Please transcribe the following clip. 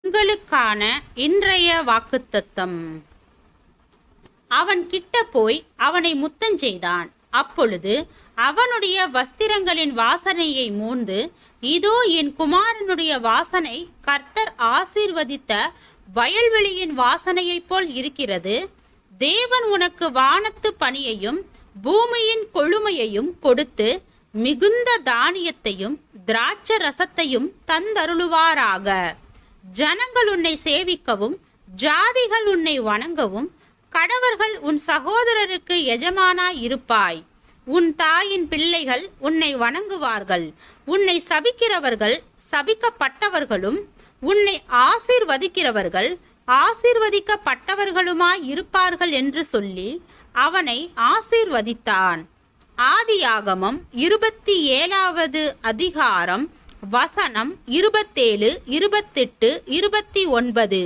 உங்களுக்கான இன்றைய வாக்குத்தத்தம். அவன் கிட்ட போய் அவனை முத்தஞ்செய்தான். அப்பொழுது அவனுடைய வஸ்திரங்களின் வாசனையை மோந்து, இதோ என் குமாரனுடைய வாசனை கர்த்தர் ஆசீர்வதித்த வயல்வெளியின் வாசனையைப் போல் இருக்கிறது. தேவன் உனக்கு வானத்து பனியையும் பூமியின் கொழுமையையும் கொடுத்து மிகுந்த தானியத்தையும் திராட்சை ரசத்தையும் தந்தருளுவாராக. ஜனங்கள் உன்னை சேவிக்கவும் ஜாதிகள் உன்னை வணங்கவும் கடவர்கள் உன் சகோதரருக்கு எஜமானாய் இருப்பாய். உன் தாயின் பிள்ளைகள் உன்னை வணங்குவார்கள். உன்னை சபிக்கிறவர்கள் சபிக்கப்பட்டவர்களும் உன்னை ஆசீர்வதிக்கிறவர்கள் ஆசீர்வதிக்கப்பட்டவர்களுமாய் இருப்பார்கள் என்று சொல்லி அவனை ஆசீர்வதித்தான். ஆதியாகமம் 27வது அதிகாரம் வசனம் 27, 28, 29.